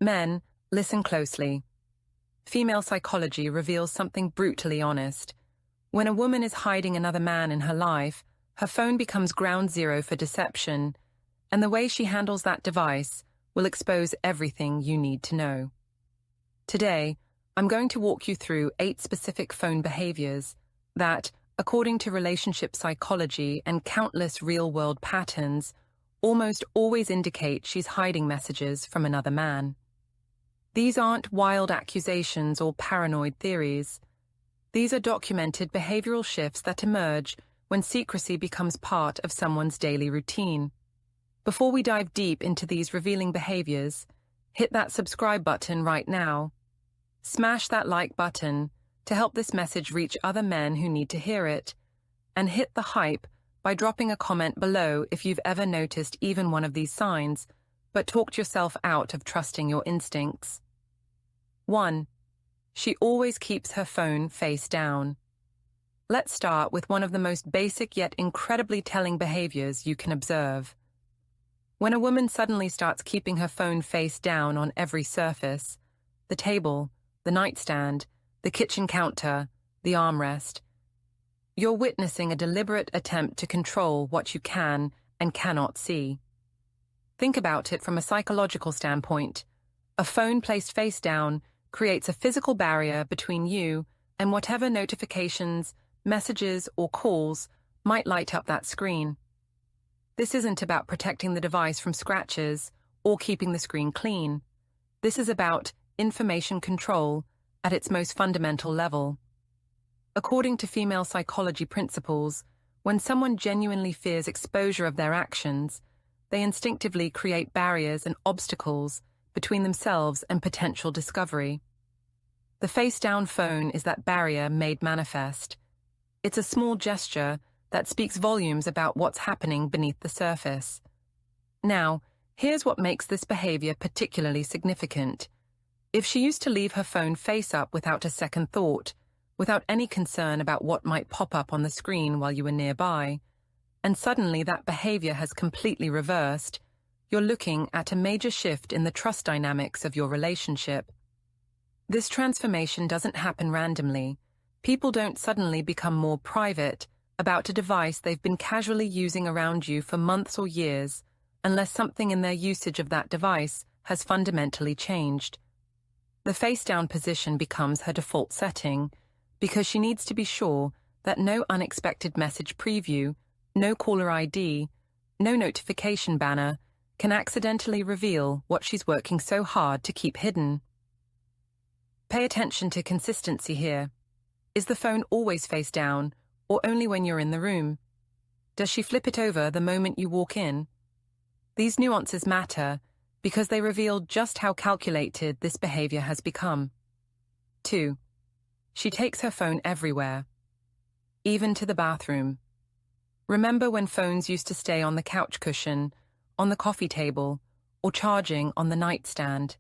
Men, listen closely. Female psychology reveals something brutally honest. When a woman is hiding another man in her life, her phone becomes ground zero for deception, and the way she handles that device will expose everything you need to know. Today, I'm going to walk you through 8 specific phone behaviors that, according to relationship psychology and countless real-world patterns, almost always indicate she's hiding messages from another man. These aren't wild accusations or paranoid theories. These are documented behavioral shifts that emerge when secrecy becomes part of someone's daily routine. Before we dive deep into these revealing behaviors, hit that subscribe button right now. Smash that like button to help this message reach other men who need to hear it, and hit the hype by dropping a comment below if you've ever noticed even one of these signs, but talked yourself out of trusting your instincts. 1. She always keeps her phone face down. Let's start with one of the most basic yet incredibly telling behaviors you can observe. When a woman suddenly starts keeping her phone face down on every surface, the table, the nightstand, the kitchen counter, the armrest, you're witnessing a deliberate attempt to control what you can and cannot see. Think about it from a psychological standpoint. A phone placed face down creates a physical barrier between you and whatever notifications, messages, or calls might light up that screen. This isn't about protecting the device from scratches or keeping the screen clean. This is about information control at its most fundamental level. According to female psychology principles, when someone genuinely fears exposure of their actions, they instinctively create barriers and obstacles between themselves and potential discovery. The face-down phone is that barrier made manifest. It's a small gesture that speaks volumes about what's happening beneath the surface. Now, here's what makes this behavior particularly significant. If she used to leave her phone face up without a second thought, without any concern about what might pop up on the screen while you were nearby, and suddenly that behavior has completely reversed, you're looking at a major shift in the trust dynamics of your relationship. This transformation doesn't happen randomly. People don't suddenly become more private about a device they've been casually using around you for months or years, unless something in their usage of that device has fundamentally changed. The face-down position becomes her default setting, because she needs to be sure that no unexpected message preview, no caller ID, no notification banner can accidentally reveal what she's working so hard to keep hidden. Pay attention to consistency here. Is the phone always face down, or only when you're in the room? Does she flip it over the moment you walk in? These nuances matter because they reveal just how calculated this behavior has become. 2. She takes her phone everywhere, even to the bathroom. Remember when phones used to stay on the couch cushion, on the coffee table, or charging on the nightstand?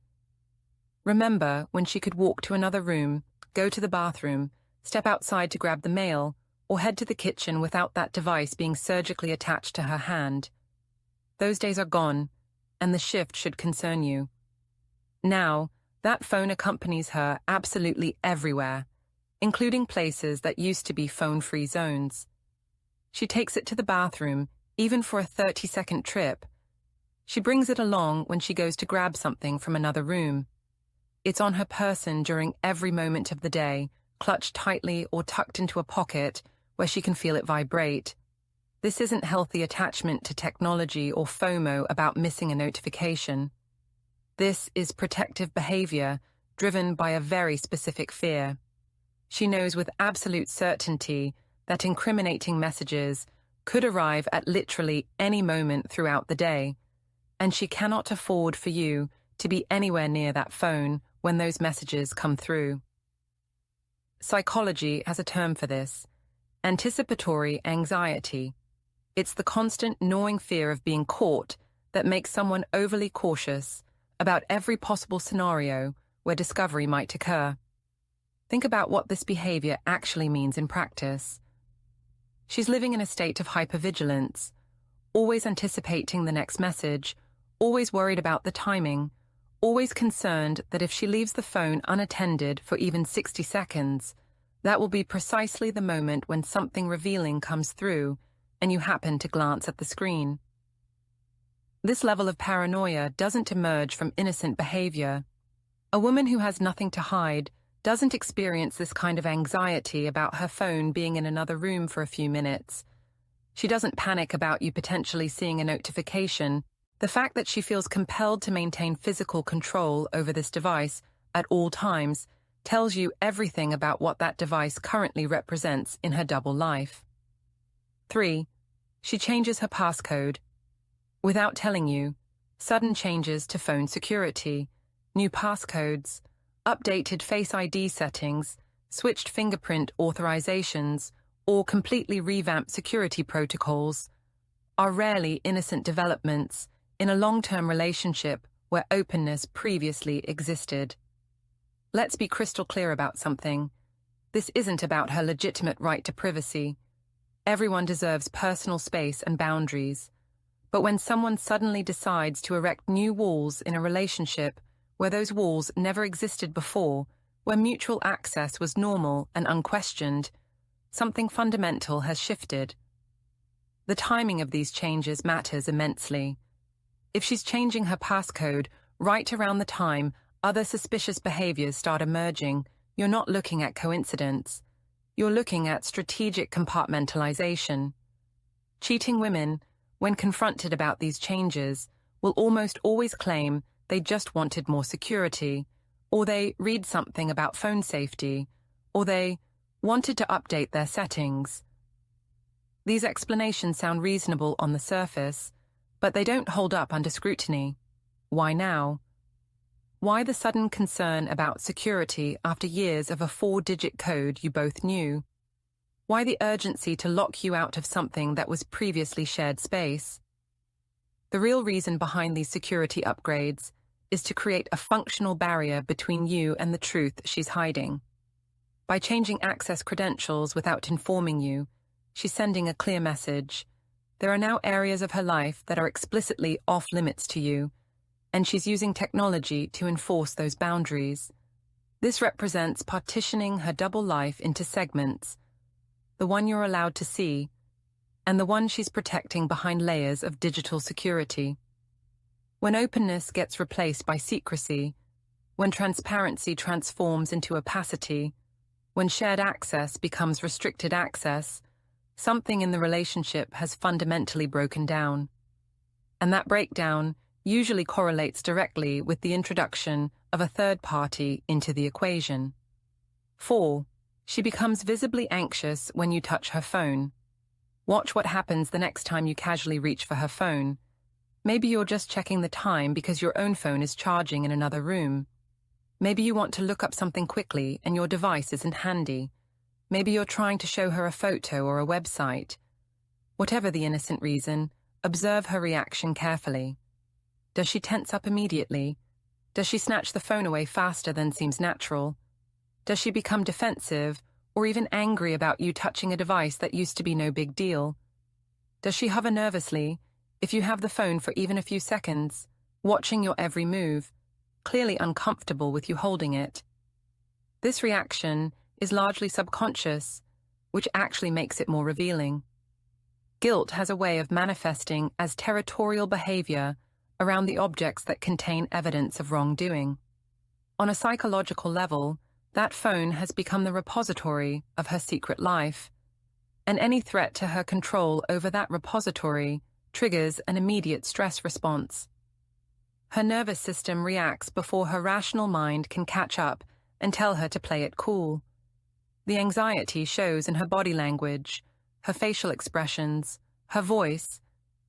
Remember when she could walk to another room, go to the bathroom, step outside to grab the mail, or head to the kitchen without that device being surgically attached to her hand? Those days are gone, and the shift should concern you. Now, that phone accompanies her absolutely everywhere, including places that used to be phone-free zones. She takes it to the bathroom, even for a 30-second trip. She brings it along when she goes to grab something from another room. It's on her person during every moment of the day, clutched tightly or tucked into a pocket where she can feel it vibrate. This isn't healthy attachment to technology or FOMO about missing a notification. This is protective behavior driven by a very specific fear. She knows with absolute certainty that incriminating messages could arrive at literally any moment throughout the day, and she cannot afford for you to be anywhere near that phone when those messages come through. Psychology has a term for this: anticipatory anxiety. It's the constant gnawing fear of being caught that makes someone overly cautious about every possible scenario where discovery might occur. Think about what this behavior actually means in practice. She's living in a state of hypervigilance, always anticipating the next message, always worried about the timing, always concerned that if she leaves the phone unattended for even 60 seconds, that will be precisely the moment when something revealing comes through and you happen to glance at the screen. This level of paranoia doesn't emerge from innocent behavior. A woman who has nothing to hide doesn't experience this kind of anxiety about her phone being in another room for a few minutes. She doesn't panic about you potentially seeing a notification. The fact that she feels compelled to maintain physical control over this device at all times tells you everything about what that device currently represents in her double life. 3. She changes her passcode. Without telling you, sudden changes to phone security, new passcodes, updated Face ID settings, switched fingerprint authorizations, or completely revamped security protocols are rarely innocent developments in a long-term relationship where openness previously existed. Let's be crystal clear about something. This isn't about her legitimate right to privacy. Everyone deserves personal space and boundaries. But when someone suddenly decides to erect new walls in a relationship where those walls never existed before, where mutual access was normal and unquestioned, something fundamental has shifted. The timing of these changes matters immensely. If she's changing her passcode right around the time other suspicious behaviors start emerging, you're not looking at coincidence. You're looking at strategic compartmentalization. Cheating women, when confronted about these changes, will almost always claim they just wanted more security, or they read something about phone safety, or they wanted to update their settings. These explanations sound reasonable on the surface, but they don't hold up under scrutiny. Why now? Why the sudden concern about security after years of a 4-digit code you both knew? Why the urgency to lock you out of something that was previously shared space? The real reason behind these security upgrades is to create a functional barrier between you and the truth she's hiding. By changing access credentials without informing you, she's sending a clear message. There are now areas of her life that are explicitly off-limits to you, and she's using technology to enforce those boundaries. This represents partitioning her double life into segments, the one you're allowed to see, and the one she's protecting behind layers of digital security. When openness gets replaced by secrecy, when transparency transforms into opacity, when shared access becomes restricted access, something in the relationship has fundamentally broken down. And that breakdown usually correlates directly with the introduction of a third party into the equation. 4. She becomes visibly anxious when you touch her phone. Watch what happens the next time you casually reach for her phone. Maybe you're just checking the time because your own phone is charging in another room. Maybe you want to look up something quickly and your device isn't handy. Maybe you're trying to show her a photo or a website. Whatever the innocent reason, observe her reaction carefully. Does she tense up immediately? Does she snatch the phone away faster than seems natural? Does she become defensive or even angry about you touching a device that used to be no big deal? Does she hover nervously if you have the phone for even a few seconds, watching your every move, clearly uncomfortable with you holding it? This reaction is largely subconscious, which actually makes it more revealing. Guilt has a way of manifesting as territorial behavior around the objects that contain evidence of wrongdoing. On a psychological level, that phone has become the repository of her secret life, and any threat to her control over that repository triggers an immediate stress response. Her nervous system reacts before her rational mind can catch up and tell her to play it cool. The anxiety shows in her body language, her facial expressions, her voice,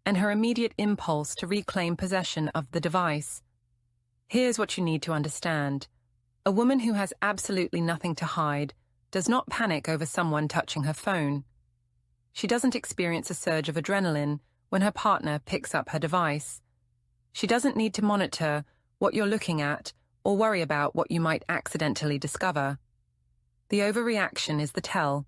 and her immediate impulse to reclaim possession of the device. Here's what you need to understand. A woman who has absolutely nothing to hide does not panic over someone touching her phone. She doesn't experience a surge of adrenaline when her partner picks up her device. She doesn't need to monitor what you're looking at or worry about what you might accidentally discover. The overreaction is the tell.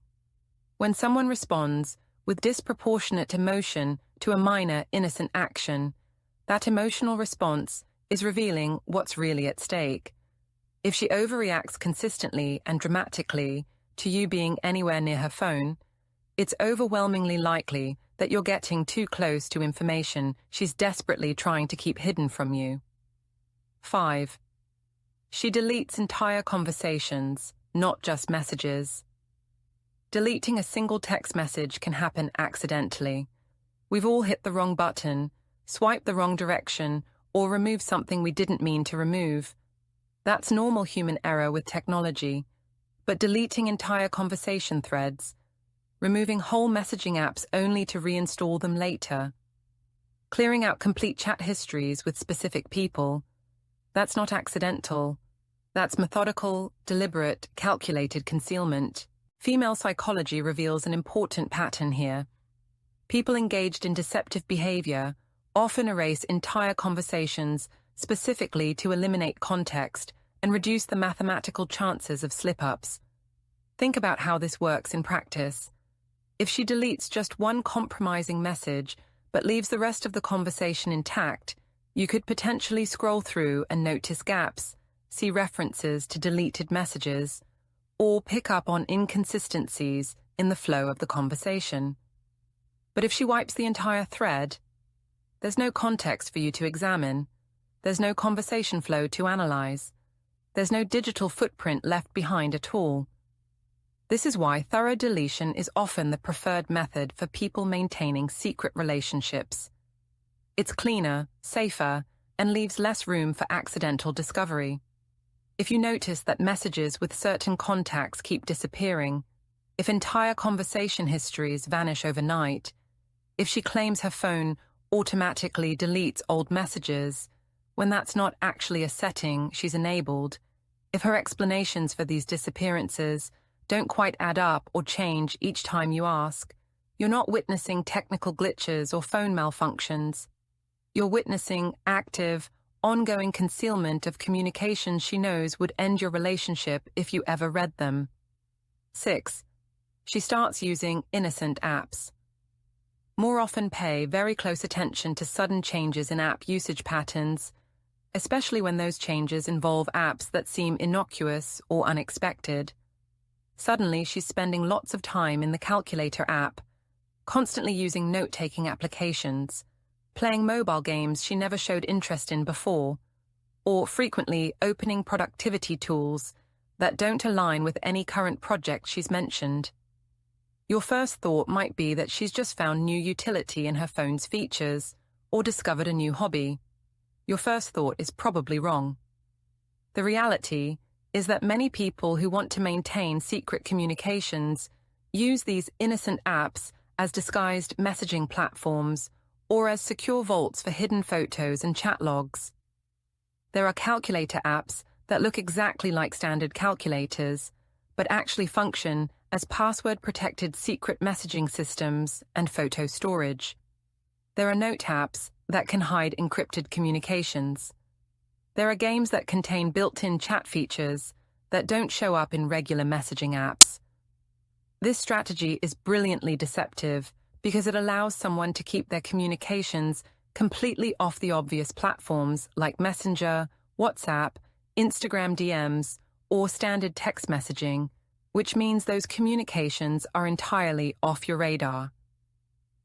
When someone responds with disproportionate emotion to a minor, innocent action, that emotional response is revealing what's really at stake. If she overreacts consistently and dramatically to you being anywhere near her phone, it's overwhelmingly likely that you're getting too close to information she's desperately trying to keep hidden from you. 5. She deletes entire conversations, not just messages. Deleting a single text message can happen accidentally. We've all hit the wrong button, swiped the wrong direction, or removed something we didn't mean to remove. That's normal human error with technology. But deleting entire conversation threads, removing whole messaging apps only to reinstall them later, clearing out complete chat histories with specific people, that's not accidental. That's methodical, deliberate, calculated concealment. Female psychology reveals an important pattern here. People engaged in deceptive behavior often erase entire conversations specifically to eliminate context and reduce the mathematical chances of slip-ups. Think about how this works in practice. If she deletes just one compromising message but leaves the rest of the conversation intact, you could potentially scroll through and notice gaps, see references to deleted messages, or pick up on inconsistencies in the flow of the conversation. But if she wipes the entire thread, there's no context for you to examine. There's no conversation flow to analyze. There's no digital footprint left behind at all. This is why thorough deletion is often the preferred method for people maintaining secret relationships. It's cleaner, safer, and leaves less room for accidental discovery. If you notice that messages with certain contacts keep disappearing, if entire conversation histories vanish overnight, if she claims her phone automatically deletes old messages when that's not actually a setting she's enabled, if her explanations for these disappearances don't quite add up or change each time you ask, you're not witnessing technical glitches or phone malfunctions. You're witnessing active, ongoing concealment of communications she knows would end your relationship if you ever read them. 6. She starts using innocent apps. More often pay very close attention to sudden changes in app usage patterns, especially when those changes involve apps that seem innocuous or unexpected. Suddenly, she's spending lots of time in the calculator app, constantly using note-taking applications, playing mobile games she never showed interest in before, or frequently opening productivity tools that don't align with any current project she's mentioned. Your first thought might be that she's just found new utility in her phone's features or discovered a new hobby. Your first thought is probably wrong. The reality is that many people who want to maintain secret communications use these innocent apps as disguised messaging platforms or as secure vaults for hidden photos and chat logs. There are calculator apps that look exactly like standard calculators, but actually function as password-protected secret messaging systems and photo storage. There are note apps that can hide encrypted communications. There are games that contain built-in chat features that don't show up in regular messaging apps. This strategy is brilliantly deceptive because it allows someone to keep their communications completely off the obvious platforms like Messenger, WhatsApp, Instagram DMs, or standard text messaging, which means those communications are entirely off your radar.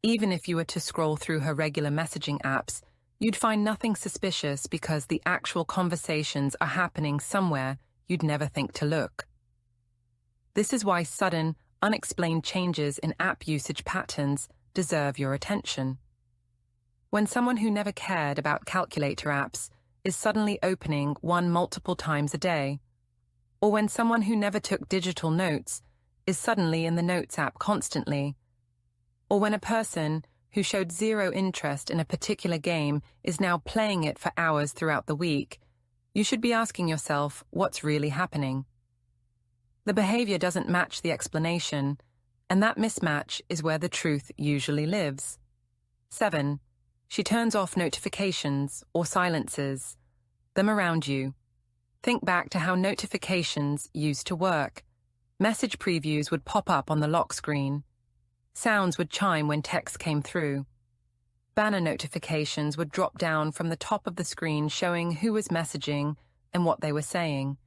Even if you were to scroll through her regular messaging apps, you'd find nothing suspicious because the actual conversations are happening somewhere you'd never think to look. This is why sudden, unexplained changes in app usage patterns deserve your attention. When someone who never cared about calculator apps is suddenly opening one multiple times a day, or when someone who never took digital notes is suddenly in the Notes app constantly, or when a person who showed zero interest in a particular game is now playing it for hours throughout the week, you should be asking yourself what's really happening. The behavior doesn't match the explanation, and that mismatch is where the truth usually lives. 7. She turns off notifications or silences them around you. Think back to how notifications used to work. Message previews would pop up on the lock screen. Sounds would chime when text came through. banner notifications would drop down from the top of the screen showing who was messaging and what they were saying.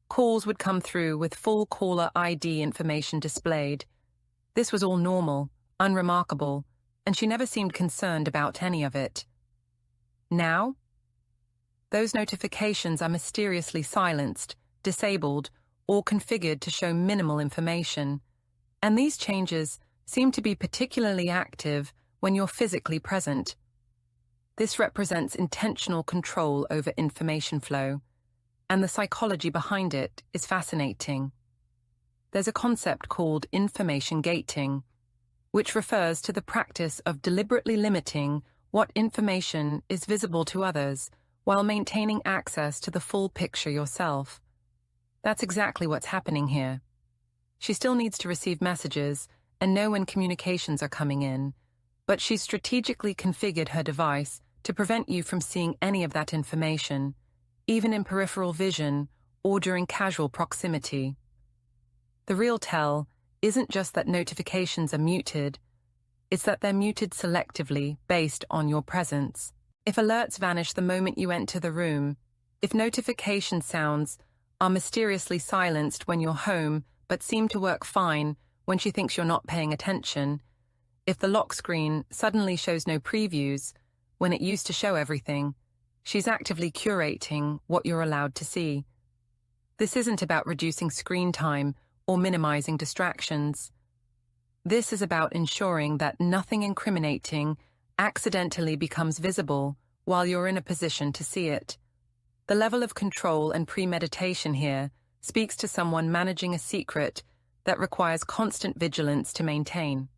Calls would come through with full caller ID information displayed. This was all normal, unremarkable, and she never seemed concerned about any of it. Now, those notifications are mysteriously silenced, disabled, or configured to show minimal information, and these changes seem to be particularly active when you're physically present. This represents intentional control over information flow, and the psychology behind it is fascinating. There's a concept called information gating, which refers to the practice of deliberately limiting what information is visible to others while maintaining access to the full picture yourself. That's exactly what's happening here. She still needs to receive messages and know when communications are coming in, but she's strategically configured her device to prevent you from seeing any of that information, even in peripheral vision or during casual proximity. The real tell isn't just that notifications are muted, it's that they're muted selectively based on your presence. If alerts vanish the moment you enter the room, if notification sounds are mysteriously silenced when you're home but seem to work fine when she thinks you're not paying attention, if the lock screen suddenly shows no previews when it used to show everything, she's actively curating what you're allowed to see. This isn't about reducing screen time or minimizing distractions. This is about ensuring that nothing incriminating accidentally becomes visible while you're in a position to see it. The level of control and premeditation here speaks to someone managing a secret that requires constant vigilance to maintain.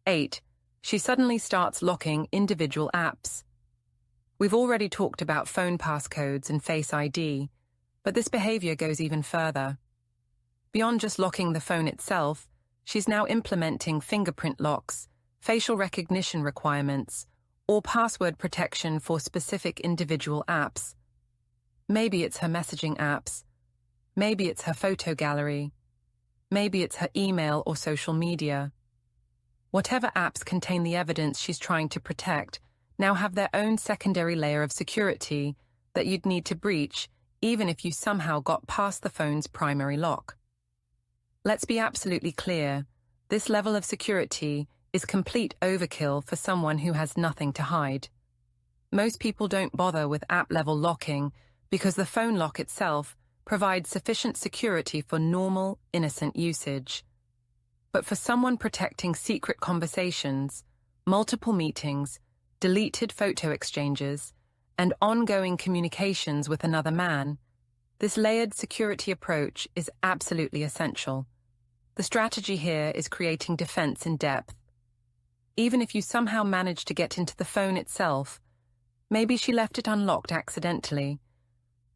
8. She suddenly starts locking individual apps. We've already talked about phone passcodes and Face ID, but this behavior goes even further. Beyond just locking the phone itself, she's now implementing fingerprint locks, facial recognition requirements, or password protection for specific individual apps. Maybe it's her messaging apps. Maybe it's her photo gallery. Maybe it's her email or social media. Whatever apps contain the evidence she's trying to protect now have their own secondary layer of security that you'd need to breach even if you somehow got past the phone's primary lock. Let's be absolutely clear, this level of security is complete overkill for someone who has nothing to hide. Most people don't bother with app-level locking because the phone lock itself provides sufficient security for normal, innocent usage. But for someone protecting secret conversations, multiple meetings, deleted photo exchanges, and ongoing communications with another man, this layered security approach is absolutely essential. The strategy here is creating defense in depth. Even if you somehow manage to get into the phone itself, maybe she left it unlocked accidentally.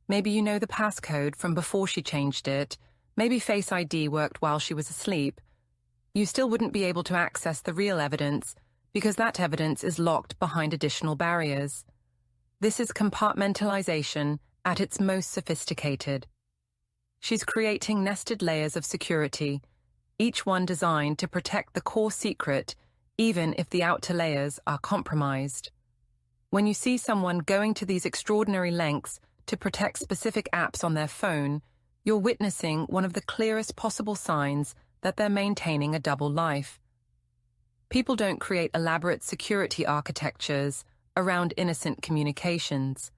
Maybe you know the passcode from before she changed it. Maybe Face ID worked while she was asleep. You still wouldn't be able to access the real evidence because that evidence is locked behind additional barriers. This is compartmentalization at its most sophisticated. She's creating nested layers of security, each one designed to protect the core secret, even if the outer layers are compromised. When you see someone going to these extraordinary lengths to protect specific apps on their phone, you're witnessing one of the clearest possible signs that they're maintaining a double life. People don't create elaborate security architectures around innocent communications.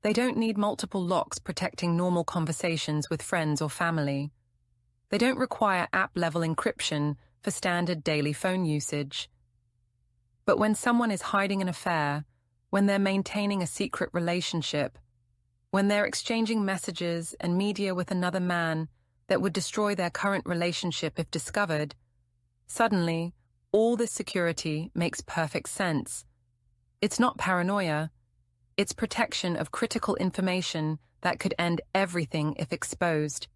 They don't need multiple locks protecting normal conversations with friends or family. They don't require app-level encryption for standard daily phone usage. But when someone is hiding an affair, when they're maintaining a secret relationship, when they're exchanging messages and media with another man that would destroy their current relationship if discovered, suddenly, all this security makes perfect sense. It's not paranoia. It's protection of critical information that could end everything if exposed.